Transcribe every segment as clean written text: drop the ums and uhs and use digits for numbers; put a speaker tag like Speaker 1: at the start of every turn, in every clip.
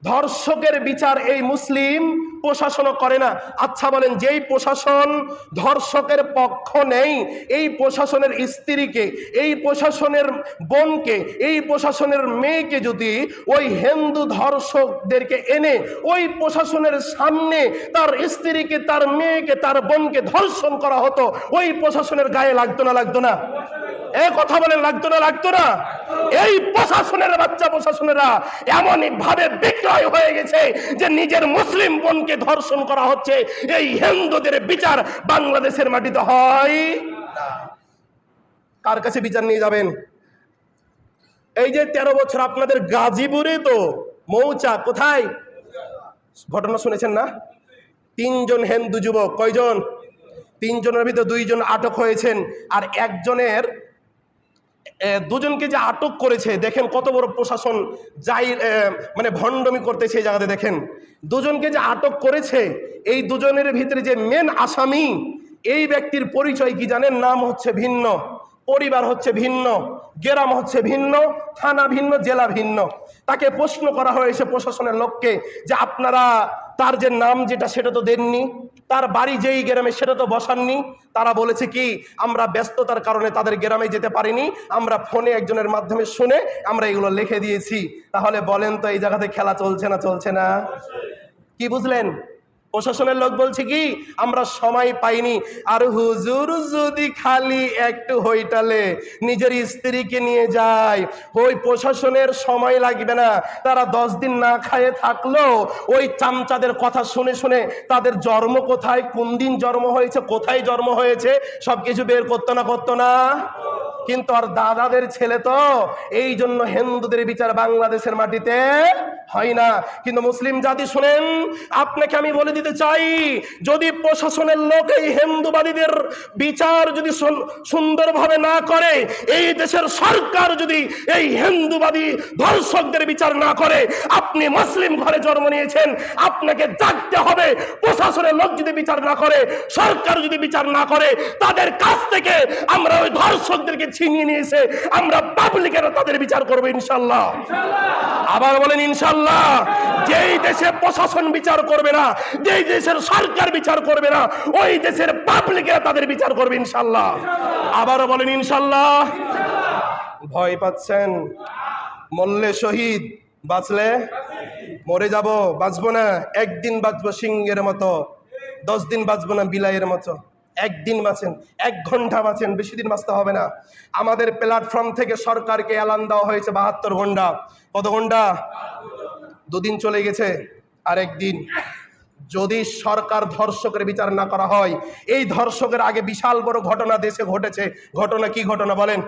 Speaker 1: ধর্ষকের বিচার এই মুসলিম প্রশাসনও করে না। আচ্ছা বলেন, যেই প্রশাসন ধর্ষকের পক্ষ নেই, এই প্রশাসনের স্ত্রীকে, এই প্রশাসনের বোনকে, এই প্রশাসনের মেয়েকে যদি ওই হিন্দু ধর্ষকদেরকে এনে ওই প্রশাসনের সামনে তার স্ত্রীকে, তার মেয়েকে, তার বোনকে ধর্ষণ করা হতো, ওই প্রশাসনের গায়ে লাগতো না লাগতো না? এ কথা বলেন, লাগতো না লাগতো না? এই প্রশাসনের বাচ্চা প্রশাসনেরা এমনই ভাবে বিক্রয় হয়ে গেছে যে নিজের মুসলিম বোনকে ধর্ষণ করা হচ্ছে। এই হিন্দুদের বিচার বাংলাদেশের মাটিতে হয় না। কার কাছে বিচার নিয়ে যাবেন? এই যে 13 বছর আপনাদের গাজীপুরে তো মৌচা, কোথায় ঘটনা শুনেছেন না? 3 জন হিন্দু যুবক, কয়জন? 3 জনের ভিতরে 2 জন আটক হয়েছেন, আর একজনের 2 জনকে যে আটক করেছে, দেখেন কত বড় প্রশাসন যাই মানে ভণ্ডমি করতেছে এই জায়গাতে। দেখেন 2 জনকে যে আটক করেছে, এই 2 জনের ভিতরে যে মেন আসামি, এই ব্যক্তির পরিচয় কি জানেন? নাম হচ্ছে ভিন্ন, পরিবার হচ্ছে ভিন্ন, গ্রাম হচ্ছে ভিন্ন, থানা ভিন্ন, জেলা ভিন্ন। তাকে প্রশ্ন করা হয়েছে প্রশাসনের লোককে যে আপনারা তার যে নাম যেটা সেটা তো দেননি, তার বাড়ি যেই গ্রামে সেটা তো বসাননি। তারা বলেছে কি, আমরা ব্যস্ততার কারণে তাদের গ্রামে যেতে পারিনি, আমরা ফোনে একজনের মাধ্যমে শুনে আমরা এগুলো লিখে দিয়েছি। তাহলে বলেন তো এই জায়গাতে খেলা চলছে না চলছে না? কি বুঝলেন? প্রশাসনের লোক বলছে কি, আমরা সময় পাইনি। আর হুজুর যদি খালি একটু হইতালে নিজের স্ত্রীকে নিয়ে যায়, ওই প্রশাসনের সময় লাগবে না। তারা 10 দিন না খায়ে থাকলো ওই চামচাদের কথা শুনে শুনে তাদের জন্ম কোথায়, কোন দিন জন্ম হয়েছে, কোথায় জন্ম হয়েছে সবকিছু বের করতো না করতো না? কিন্তু আর দাদাদের ছেলে তো, এই জন্য হিন্দুদের বিচার বাংলাদেশের মাটিতে হয় না। কিন্তু মুসলিম জাতি শুনেন, আপনাকে আমি বলে দিতে চাই, যদি প্রশাসনের লোক এই হিন্দুবাদীদের বিচার যদি সুন্দরভাবে না করে, এই দেশের সরকার যদি এই হিন্দুবাদী ধর্ষকদের বিচার না করে, আপনি মুসলিম ঘরে জন্ম নিয়েছেন, আপনাকে জাগতে হবে। প্রশাসনের লোক যদি বিচার না করে, সরকার যদি বিচার না করে, তাদের কাছ থেকে আমরা ওই ধর্ষকদেরকে ছিনিয়ে নিয়েছে আমরা পাবলিকেরা তাদের বিচার করবো ইনশাল্লাহ। আবার বলেন ইনশাল্লাহ। যেই দেশে প্রশাসন বিচার করবে না, যেই দেশের সরকার বিচার করবে না, ওই দেশের পাবলিকেরা তাদের বিচার করবে ইনশাল্লাহ। আবারও বলেন ইনশাল্লাহ। ভয় পাচ্ছেন? মরলে শহীদ, বাঁচলে মরে যাব, বাঁচবো না। একদিন বাঁচবো সিংহের মতো, 10 দিন বাঁচবো না বিলাইয়ের মতো। একদিন বাঁচেন, 1 ঘন্টা বাঁচেন, বেশি দিন বাঁচতে হবে না। আমাদের প্ল্যাটফর্ম থেকে সরকারকে এলান দেওয়া হয়েছে 72 ঘন্টা। কত ঘন্টা? 2 দিন চলে গেছে, আর 1 দিন। যদি সরকার ধর্ষকের বিচার না করা হয়, এই ধর্ষকের আগে বিশাল বড় ঘটনা দেশে ঘটেছে। ঘটনা কি ঘটনা বলেন?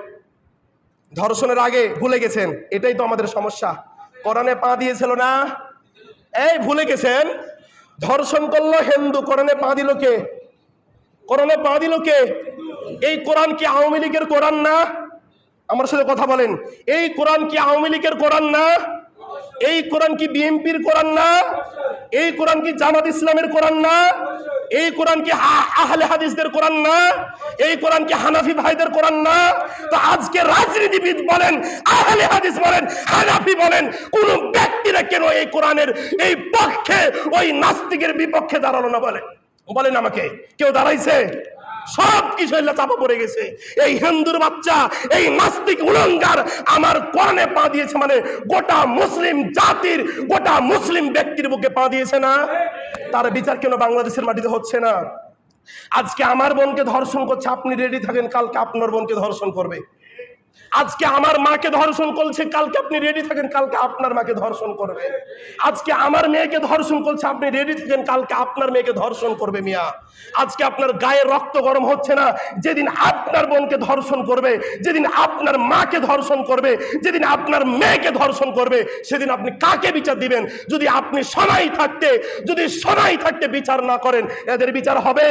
Speaker 1: ধর্ষণের আগে ভুলে গেছেন? এটাই তো আমাদের সমস্যা। কোরআনে পা দিয়েছিল না? এই ভুলে গেছেন? ধর্ষণ করলো হিন্দু, কোরআনে পা দিল কে? কোরআনে পা দিল কে? এই কোরআন কি আওয়ামী লীগের কোরআন না? আমার সাথে কথা বলেন। এই কোরআন কি আওয়ামী লীগের কোরআন না? এই কোরআন কি বিএনপির কোরআন না? এই কোরআন কি জামাত ইসলামের কোরআন না? এই কোরআন কি আহলে হাদিসদের কোরআন না? এই কোরআন কি হানাফি ভাইদের কোরআন না? তো আজকে রাজনীতিবিদ বলেন, আহলে হাদিস বলেন, হানাফি বলেন, কোন ব্যক্তিরা কেন এই কোরআনের এই পক্ষে ওই নাস্তিকের বিপক্ষে দাঁড়ালো না? বলেন আমাকে, কেউ দাঁড়াইছে? সব কিছু চাপা পড়ে গেছে। এই হিন্দুর বাচ্চা, এই নাস্তিক উলঙ্গার আমার কোরআনে পা দিয়েছে মানে গোটা মুসলিম জাতির, গোটা মুসলিম ব্যক্তির বুকে পা দিয়েছে না? তার বিচার কেন বাংলাদেশের মাটিতে হচ্ছে না? আজকে আমার বোনকে ধর্ষণ করছে, আপনি রেডি থাকেন, কালকে আপনার বোনকে ধর্ষণ করবে। আজকে আমার মাকে ধর্ষণ করছে, কালকে আপনি রেডি থাকেন, কালকে আপনার মাকে ধর্ষণ করবে। আজকে আমার মেয়েকে ধর্ষণ করছে, আপনি রেডি থাকেন, কালকে আপনার মেয়েকে ধর্ষণ করবে। মিয়া, আজকে আপনার গায়ে রক্ত গরম হচ্ছে না? যেদিন আপনার বোনকে ধর্ষণ করবে, যেদিন আপনার মাকে ধর্ষণ করবে, যেদিন আপনার মেয়েকে ধর্ষণ করবে, সেদিন আপনি কাকে বিচার দিবেন? যদি আপনি সময় থাকতে বিচার না করেন, এদের বিচার হবে?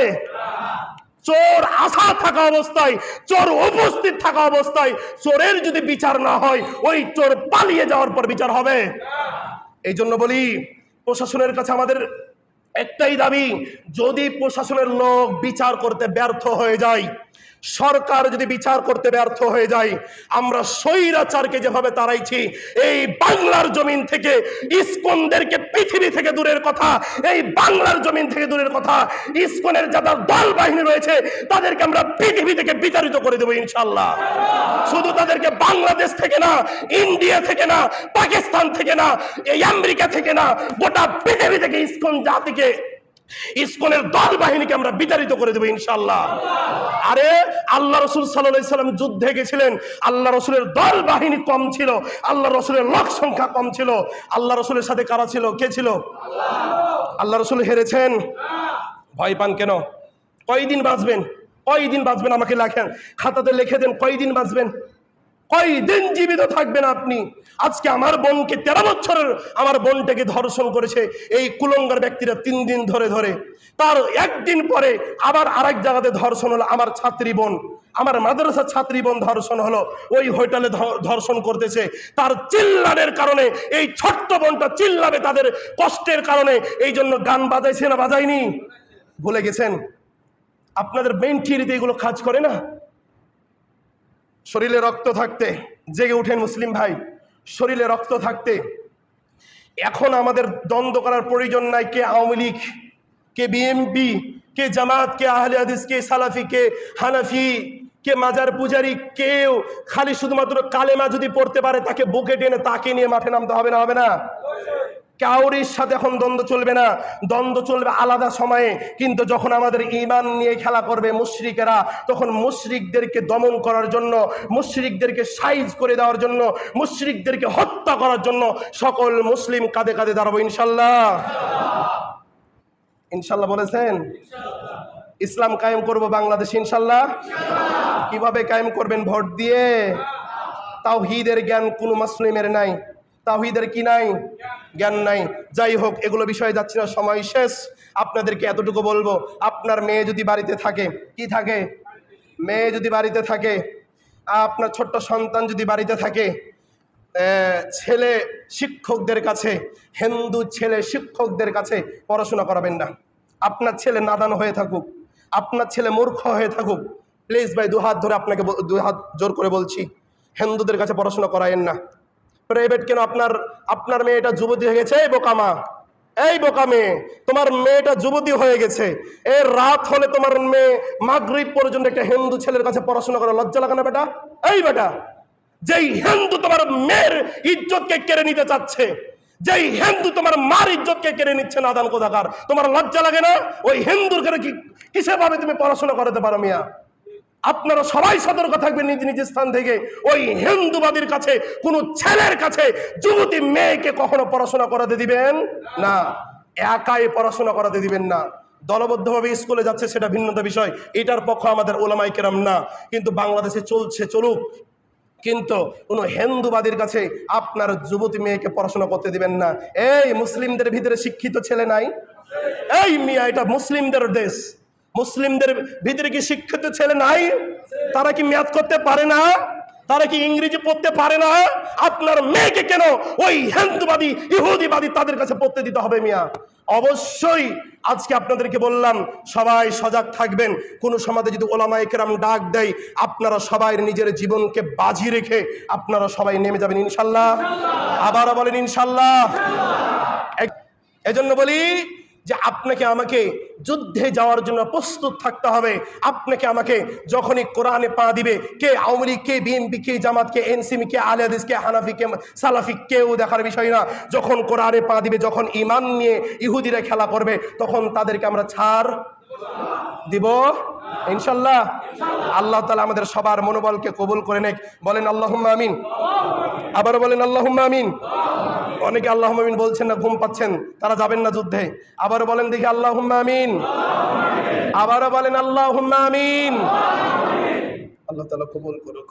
Speaker 1: চোর আসা থাকা অবস্থায়, চোর উপস্থিত থাকা অবস্থায় চোরের যদি বিচার না হয়, ওই চোর পালিয়ে যাওয়ার পর বিচার হবে? এই জন্য বলি, প্রশাসনের কাছে আমাদের একটাই দাবি, যদি প্রশাসনের লোক বিচার করতে ব্যর্থ হয়ে যায়, সরকার যদি বিচার করতে ব্যর্থ হয়ে যায়, আমরা স্বৈরাচারকে যেভাবে তাড়াইছি এই বাংলার জমিন থেকে, ইসকনদেরকে পৃথিবী থেকে দূরের কথা, এই বাংলার জমিন থেকে দূরের কথা, ইসকনের যারা দল বাহিনী রয়েছে তাদেরকে আমরা পৃথিবী থেকে বিতাড়িত করে দেবো ইনশাল্লাহ। শুধু তাদেরকে বাংলাদেশ থেকে না, ইন্ডিয়া থেকে না, পাকিস্তান থেকে না, এই আমেরিকা থেকে না, গোটা পৃথিবী থেকে ইসকন জাতিকে, ইসকনের দল বাহিনীকে আমরা বিতাড়িত করে দেবো ইনশাল্লাহ। আরে আল্লাহ রসুল সাল্লাল্লাহু আলাইহি সাল্লাম যুদ্ধে গেছিলেন, আল্লাহ রসুলের দল বাহিনী কম ছিল, আল্লাহ রসুলের লোক সংখ্যা কম ছিল। আল্লাহ রসুলের সাথে কারা ছিল? কে ছিল? আল্লাহ রসুল হেরেছেন? ভয় পান কেন? কয়দিন বাঁচবেন? কয়দিন বাঁচবেন? আমাকে লেখেন, খাতাতে লিখে দেন, কয়দিন বাঁচবেন? কয়দিন জীবিত থাকবেন আপনি? আজকে আমার বোনকে, 13 বছরের আমার বোনটাকে ধর্ষণ করেছে এই কুলঙ্গার ব্যক্তিরা 3 দিন ধরে ধরে। তার একদিন পরে আবার আরেক জায়গাতে ধর্ষণ হলো। আমার ছাত্রী বোন, আমার মাদ্রাসার ছাত্রী বোন ধর্ষণ হলো, ওই হোটেলে ধর্ষণ করতেছে। তার চিল্লানের কারণে এই ছোট্ট বোনটা চিল্লাবে তাদের কষ্টের কারণে, এই জন্য গান বাজাইছে না বাজায়নি? ভুলে গেছেন? আপনাদের ব্রেন থিওরিতে এগুলো কাজ করে না? শরীরে রক্ত থাকতে জেগে উঠেন মুসলিম ভাই, শরীরে রক্ত থাকতে এখন আমাদের দ্বন্দ্ব করার প্রয়োজন নাই। কে আওয়ামী লীগ, কে বিএনপি, কে জামাত, কে আহলে হাদিস, কে সালাফি, কে হানাফি, কে মাজার পূজারি, কেউ খালি শুধুমাত্র কালেমা যদি পড়তে পারে তাকে বুকে টেনে তাকে নিয়ে মাঠে নামতে হবে না? হবে না? কাউরির সাথে এখন দ্বন্দ্ব চলবে না, দ্বন্দ্ব চলবে আলাদা সময়ে। কিন্তু যখন আমাদের ঈমান নিয়ে খেলা করবে মুশরিকেরা, তখন মুশরিকদেরকে দমন করার জন্য, মুশরিকদেরকে সাইজ করে দেওয়ার জন্য, মুশরিকদেরকে হত্যা করার জন্য সকল মুসলিম কাঁধে কাঁধে দাঁড়াবো ইনশাল্লাহ। ইনশাল্লাহ বলেছেন? ইসলাম কায়েম করব বাংলাদেশে ইনশাল্লাহ। কিভাবে কায়েম করবেন? ভোট দিয়ে। তাওহীদের জ্ঞান কোন মুসলিমের নাই, তাওহীদের কি নাই? জ্ঞান নাই। যাই হোক, এগুলো বিষয়ে যাচ্ছি না, সময় শেষ। আপনাদেরকে এতটুকু বলবো, আপনার মেয়ে যদি বাড়িতে থাকে, কি থাকে? মেয়ে যদি বাড়িতে থাকে, আপনার ছোট্ট সন্তান যদি বাড়িতে থাকে, ছেলে শিক্ষকদের কাছে, হিন্দু ছেলে শিক্ষকদের কাছে পড়াশোনা করাবেন না। আপনার ছেলে নাদান হয়ে থাকুক, আপনার ছেলে মূর্খ হয়ে থাকুক, প্লিজ ভাই, 2 হাত ধরে আপনাকে 2 হাত জোর করে বলছি, হিন্দুদের কাছে পড়াশোনা করায়েন না। প্রাইভেট কেন? আপনার মেয়েটা যুবতী হয়ে গেছে। এই বোকামা, এই বোকা মেয়ে, তোমার মেয়েটা যুবতী হয়ে গেছে, এর রাত হলে তোমার মেয়ে মাগরিব পর্যন্ত একটা হিন্দু ছেলের কাছে পড়াশোনা করে, লজ্জা লাগে না বেটা? এই বেটা, যেই হিন্দু তোমার মেয়ের ইজ্জতকে কেড়ে নিতে চাচ্ছে, যেই হিন্দু তোমার মার ইজ্জতকে কেড়ে নিচ্ছে, নাদান কোথাকার, তোমার লজ্জা লাগে না? ওই হিন্দুর কাছে কিসে ভাবে তুমি পড়াশোনা করাতে পারো মিয়া? আপনারা সবাই সতর্ক থাকবেন নিজ নিজ স্থান থেকে। ওই হিন্দুবাদীর কাছে, কোন ছেলের কাছে যুবতী মেয়েকে কখনো পড়াশোনা করাতে দিবেন না। একাই পড়াশোনা করাতে দিবেন না। দলবদ্ধভাবে স্কুলে যাচ্ছে সেটা ভিন্নতা বিষয়, এটার পক্ষ আমাদের ওলামায়ে কেরাম না। কিন্তু বাংলাদেশে চলছে, চলুক, কিন্তু কোন হিন্দুবাদীর কাছে আপনার যুবতী মেয়েকে পড়াশোনা করতে দিবেন না। এই মুসলিমদের ভিতরে শিক্ষিত ছেলে নাই? এই মিয়া, এটা মুসলিমদের দেশ, মুসলিমদের ভিতরে কি শিক্ষিত ছেলে নাই? তারা কি ম্যাথ করতে পারে না? তারা কি ইংরেজি পড়তে পারে না? আপনার মেয়েকে কেন ওই হিন্দুবাদী, ইহুদিবাদী তাদের কাছে পড়তে দিতে হবে মিয়া? অবশ্যই আজকে আপনাদেরকে বললাম, সবাই সজাগ থাকবেন। কোন সমাজে যদি ওলামায়ে কেরাম ডাক দেয়, আপনারা সবাই নিজের জীবনকে বাজি রেখে আপনারা সবাই নেমে যাবেন ইনশাল্লাহ। আবারও বলেন ইনশাল্লাহ। এজন্য বলি যে আপনাকে আমাকে যুদ্ধে যাওয়ার জন্য প্রস্তুত থাকতে হবে। আপনাকে আমাকে যখনই কোরআনে পা দিবে, কে আওয়ামী লীগ, কে বিএনপি, কে জামাত, কে এনসিপি, কে আহলে হাদিস, কে হানাফি, কে সালাফি, কেউ দেখার বিষয় না। যখন কোরআনে পা দিবে, যখন ঈমান নিয়ে ইহুদিরা খেলা করবে, তখন তাদেরকে আমরা ছাড় দিব ইনশাল্লাহ। আল্লাহ তাআলা আমাদের সবার মনোবলকে কবুল করে নেক। বলেন আল্লাহুম্মা আমিন। আবার বলেন আল্লাহুম্মা আমিন। অনেকে আল্লাহুম্মা আমিন বলছেন না, ঘুম পাচ্ছেন, তারা যাবেন না যুদ্ধে। আবার বলেন দেখি আল্লাহুম্মা আমিন। আবারও বলেন আল্লাহুম্মা আমিন। আল্লাহ তাআলা কবুল করুক।